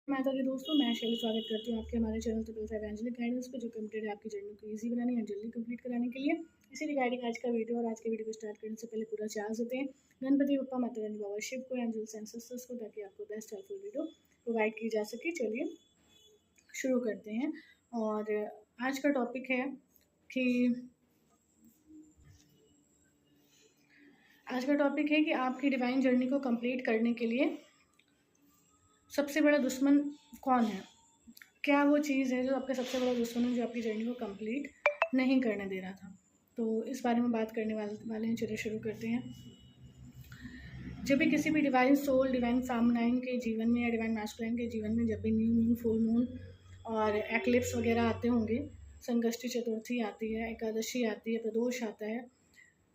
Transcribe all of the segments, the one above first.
माता दी दोस्तों, मैं शैली स्वागत करती हूँ आपके हमारे चैनल ट्रिपल एवेंजलिक गाइडेंस पे, जो कमिटेड है आपकी जर्नी को इजी बनाने और जल्दी कंप्लीट कराने के लिए। इसी रिगार्डिंग आज का वीडियो, और आज के वीडियो को स्टार्ट करने से पहले पूरा चार्ज होते हैं गणपति बप्पा, माता रानी, बाबा शिव को, एंजल्स एंड सिस्टर्स को, ताकि आपको बेस्ट हेल्पफुल वीडियो प्रोवाइड की जा सके। चलिए शुरू करते हैं। और आज का टॉपिक है कि आपकी डिवाइन जर्नी को कंप्लीट करने के लिए सबसे बड़ा दुश्मन कौन है। क्या वो चीज़ है जो आपका सबसे बड़ा दुश्मन है, जो आपकी जर्नी को कंप्लीट नहीं करने दे रहा था। तो इस बारे में बात करने वाले हैं। चलिए शुरू करते हैं। जब भी किसी भी डिवाइन सोल, डिवाइन फेमिनाइन के जीवन में या डिवाइन मैस्कुलाइन के जीवन में जब भी न्यू मून, फुल मून और एक्लिप्स वगैरह आते होंगे, संकष्टी चतुर्थी आती है, एकादशी आती है, प्रदोष आता है,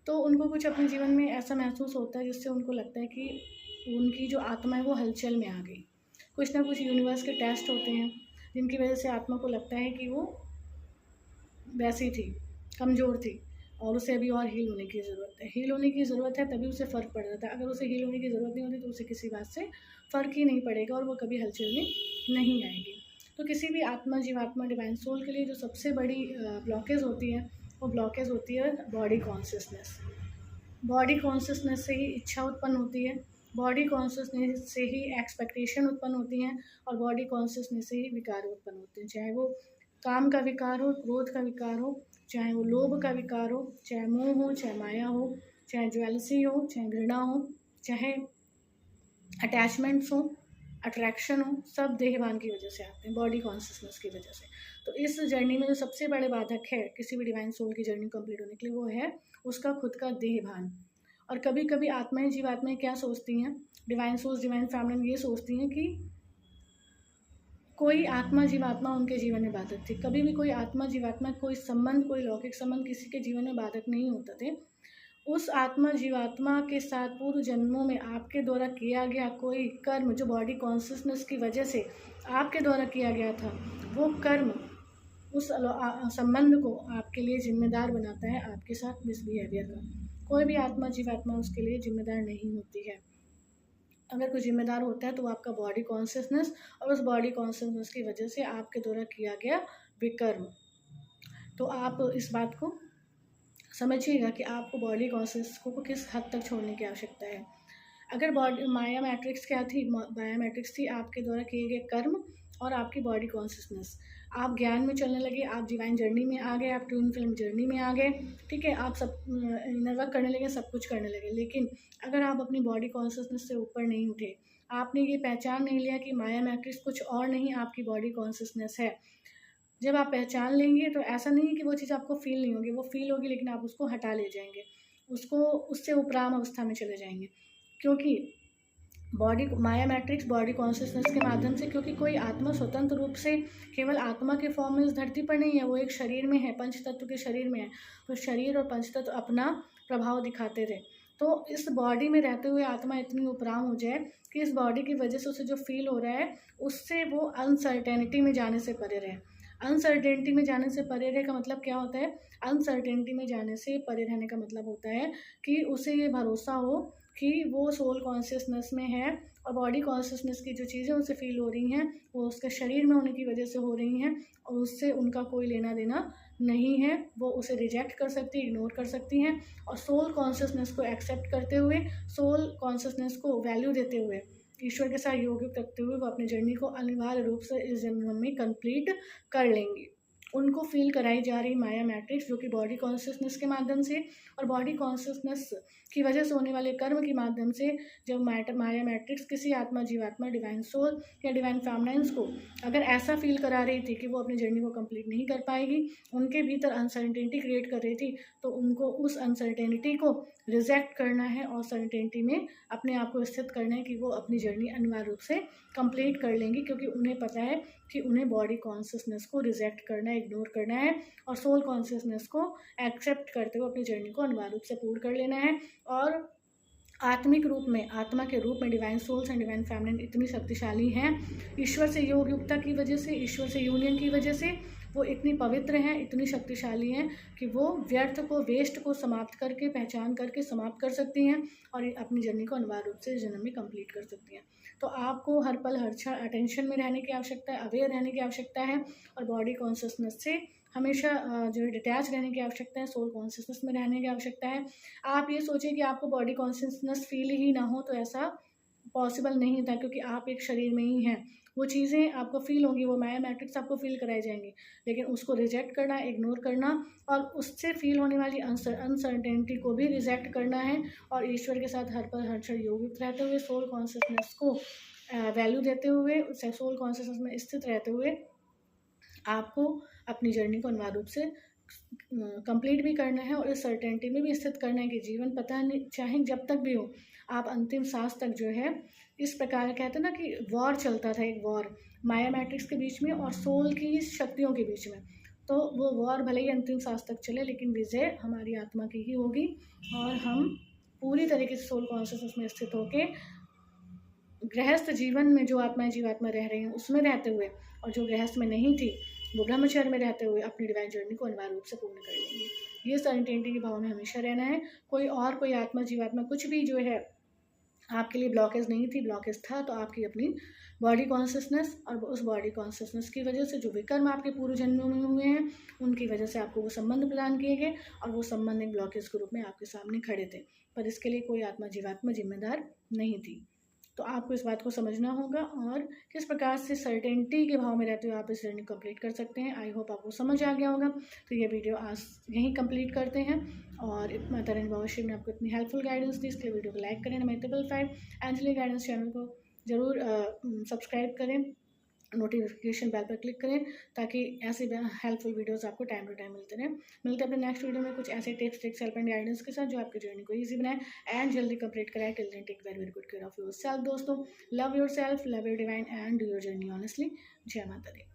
तो उनको कुछ अपने जीवन में ऐसा महसूस होता है जिससे उनको लगता है कि उनकी जो आत्मा है वो हलचल में आ गई। कुछ ना कुछ यूनिवर्स के टेस्ट होते हैं जिनकी वजह से आत्मा को लगता है कि वो वैसी थी, कमज़ोर थी, और उसे अभी और हील होने की ज़रूरत है। हील होने की ज़रूरत है तभी उसे फ़र्क पड़ जाता है। अगर उसे हील होने की ज़रूरत नहीं होती तो उसे किसी बात से फ़र्क ही नहीं पड़ेगा और वो कभी हलचल में नहीं आएगी। तो किसी भी आत्मा, जीवात्मा, डिवाइन सोल के लिए जो सबसे बड़ी ब्लॉकेज होती है, वो ब्लॉकेज होती है बॉडी कॉन्शियसनेस। बॉडी कॉन्शियसनेस से ही इच्छा उत्पन्न होती है, बॉडी कॉन्शियसनेस से ही एक्सपेक्टेशन उत्पन्न होती हैं, और बॉडी कॉन्शियसनेस से ही विकार उत्पन्न होते हैं। चाहे वो काम का विकार हो, क्रोध का विकार हो, चाहे वो लोभ का विकार हो, चाहे मोह हो, चाहे माया हो, चाहे ज्वेलसी हो, चाहे घृणा हो, चाहे अटैचमेंट्स हो, अट्रैक्शन हो, सब देहभान की वजह से आते हैं, बॉडी कॉन्शियसनेस की वजह से। तो इस जर्नी में जो सबसे बड़े बाधक है किसी भी डिवाइन सोल की जर्नी कंप्लीट होने के लिए, वो है उसका खुद का देहभान। और कभी कभी आत्माएं, जीवात्माएं क्या सोचती हैं, डिवाइन सोल्स, डिवाइन फैमिली ये सोचती हैं कि कोई आत्मा, जीवात्मा उनके जीवन में बाधक थी। कभी भी कोई आत्मा, जीवात्मा, कोई संबंध, कोई लौकिक संबंध किसी के जीवन में बाधक नहीं होते थे। उस आत्मा, जीवात्मा के साथ पूर्व जन्मों में आपके द्वारा किया गया कोई कर्म, जो बॉडी कॉन्शियसनेस की वजह से आपके द्वारा किया गया था, वो कर्म उस संबंध को आपके लिए जिम्मेदार बनाता है आपके साथ मिसबिहेवियर का। कोई भी आत्मा, जीवात्मा उसके लिए जिम्मेदार नहीं होती है। अगर कोई जिम्मेदार होता है तो वो आपका बॉडी कॉन्शियसनेस, और उस बॉडी कॉन्शियसनेस की वजह से आपके द्वारा किया गया विकर्म। तो आप इस बात को समझिएगा कि आपको बॉडी कॉन्शियस को किस हद तक छोड़ने की आवश्यकता है। अगर बॉडी माया मैट्रिक्स क्या थी, माया मैट्रिक्स थी आपके द्वारा किए गए कर्म और आपकी बॉडी कॉन्शियसनेस। आप ज्ञान में चलने लगे, आप डिवाइन जर्नी में आ गए, आप ट्विन फिल्म जर्नी में आ गए, ठीक है, आप सब इनर वर्क करने लगे, सब कुछ करने लगे। लेकिन अगर आप अपनी बॉडी कॉन्शियसनेस से ऊपर नहीं उठे, आपने ये पहचान नहीं लिया कि माया मैट्रिक्स कुछ और नहीं, आपकी बॉडी कॉन्शियसनेस है। जब आप पहचान लेंगे तो ऐसा नहीं है कि वो चीज़ आपको फील नहीं होगी, वो फील होगी, लेकिन आप उसको हटा ले जाएंगे, उसको उससे उपराम अवस्था में चले जाएंगे। क्योंकि बॉडी माया मैट्रिक्स बॉडी कॉन्शियसनेस के माध्यम से, क्योंकि कोई आत्मा स्वतंत्र रूप से केवल आत्मा के फॉर्म में इस धरती पर नहीं है, वो एक शरीर में है, पंच तत्व के शरीर में है। तो शरीर और पंच तत्व अपना प्रभाव दिखाते रहे। तो इस बॉडी में रहते हुए आत्मा इतनी उपराम हो जाए कि इस बॉडी की वजह से उसे जो फील हो रहा है, उससे वो अनसर्टेनिटी में जाने से परे रहे। अनसर्टेनिटी में जाने से परे रहने का मतलब क्या होता है? अनसर्टेनिटी में जाने से परे रहने का मतलब होता है कि उसे ये भरोसा हो कि वो सोल कॉन्शियसनेस में है, और बॉडी कॉन्शियसनेस की जो चीज़ें उसे फील हो रही हैं वो उसके शरीर में होने की वजह से हो रही हैं, और उससे उनका कोई लेना देना नहीं है। वो उसे रिजेक्ट कर सकती है, इग्नोर कर सकती हैं, और सोल कॉन्शियसनेस को एक्सेप्ट करते हुए, सोल कॉन्शियसनेस को वैल्यू देते हुए, ईश्वर के साथ योग रखते हुए वो अपनी जर्नी को अनिवार्य रूप से इस जन्म में कंप्लीट कर लेंगी। उनको फील कराई जा रही माया मैट्रिक्स, जो कि बॉडी कॉन्शियसनेस के माध्यम से और बॉडी कॉन्शियसनेस की वजह से होने वाले कर्म के माध्यम से, जब माया मैट्रिक्स किसी आत्मा, जीवात्मा, डिवाइन सोल या डिवाइन फेमिनाइन्स को अगर ऐसा फील करा रही थी कि वो अपनी जर्नी को कंप्लीट नहीं कर पाएगी, उनके भीतर अनसर्टेनिटी क्रिएट कर रही थी, तो उनको उस अनसर्टेनिटी को रिजेक्ट करना है और सर्टेनिटी में अपने आप को स्थित करना है कि वो अपनी जर्नी अनिवार्य रूप से कंप्लीट कर लेंगी। क्योंकि उन्हें पता है कि उन्हें बॉडी कॉन्शियसनेस को रिजेक्ट करना है, इग्नोर करना है, और सोल कॉन्शियसनेस को एक्सेप्ट करते हुए अपनी जर्नी को अनिवार्य रूप से पूर्ण कर लेना है। और आत्मिक रूप में, आत्मा के रूप में divine souls and divine feminine इतनी शक्तिशाली हैं, ईश्वर से योग युक्ता की वजह से, ईश्वर से यूनियन की वजह से वो इतनी पवित्र हैं, इतनी शक्तिशाली हैं कि वो व्यर्थ को, वेस्ट को समाप्त करके, पहचान करके समाप्त कर सकती हैं और अपनी जर्नी को अनिवार्य रूप से इस जन्म में कंप्लीट कर सकती हैं। तो आपको हर पल हर क्षण अटेंशन में रहने की आवश्यकता है, अवेयर रहने की आवश्यकता है और बॉडी कॉन्शियसनेस से हमेशा जो है डिटैच रहने की आवश्यकता है, सोल कॉन्शियसनेस में रहने की आवश्यकता है। आप ये सोचिए कि आपको बॉडी कॉन्शियसनेस फील ही ना हो, तो ऐसा पॉसिबल नहीं था, क्योंकि आप एक शरीर में ही हैं। वो चीज़ें आपको फ़ील होंगी, वो माया मैट्रिक्स आपको फ़ील कराई जाएंगी, लेकिन उसको रिजेक्ट करना, इग्नोर करना और उससे फ़ील होने वाली अनसर्टेनिटी को भी रिजेक्ट करना है और ईश्वर के साथ हर पल हर क्षण योगित रहते हुए, सोल कॉन्शियसनेस को वैल्यू देते हुए, सोल कॉन्शियसनेस में स्थित रहते हुए आपको अपनी जर्नी को अनिवार्य रूप से कंप्लीट भी करना है और इस सर्टेनिटी में भी स्थित करना है कि जीवन पता नहीं, चाहे जब तक भी हो, आप अंतिम सांस तक जो है इस प्रकार कहते हैं ना कि वॉर चलता था, एक वॉर माया मैट्रिक्स के बीच में और सोल की शक्तियों के बीच में। तो वो वॉर भले ही अंतिम सांस तक चले, लेकिन विजय हमारी आत्मा की ही होगी और हम पूरी तरीके से सोल कॉन्शियसनेस में स्थित होके गृहस्थ जीवन में जो आत्माएं जीवात्मा रह रही हैं उसमें रहते हुए, और जो गृहस्थ में नहीं थी वो ब्रह्मचर्य में रहते हुए अपनी डिवाइन जर्नी को अनिवार्य रूप से पूर्ण कर लेंगे। ये सर्टेनिटी के भाव में हमेशा रहना है। कोई आत्मा जीवात्मा कुछ भी जो है आपके लिए ब्लॉकेज नहीं थी, ब्लॉकेज था तो आपकी अपनी बॉडी कॉन्शियसनेस, और उस बॉडी कॉन्शियसनेस की वजह से जो विकर्म आपके पूर्व जन्मों में हुए हैं उनकी वजह से आपको वो संबंध प्रदान किए गए और वो संबंध एक ब्लॉकेज के रूप में आपके सामने खड़े थे, पर इसके लिए कोई आत्मा जीवात्मा जिम्मेदार नहीं थी। तो आपको इस बात को समझना होगा और किस प्रकार से सर्टेनिटी के भाव में रहते हुए आप इस जर्नी कंप्लीट कर सकते हैं। आई होप आपको समझ आ गया होगा। तो ये वीडियो आज यहीं कंप्लीट करते हैं और माता रानी बाबा शिव ने आपको इतनी हेल्पफुल गाइडेंस दी, इसके लिए वीडियो को लाइक करें। हमारे 555 एंजलिक गाइडेंस चैनल को ज़रूर सब्सक्राइब करें, नोटिफिकेशन बेल पर क्लिक करें ताकि ऐसे हेल्पफुल वीडियोस आपको टाइम टू टाइम मिलते रहें। मिलते हैं अपने नेक्स्ट वीडियो में कुछ ऐसे tips tricks help and guidance के साथ जो आपकी जर्नी को ईजी बनाए एंड जल्दी कंप्लीट कराए। Till then take very good care of yourself दोस्तों। Love yourself, love your divine and do your journey honestly. जय माता दी।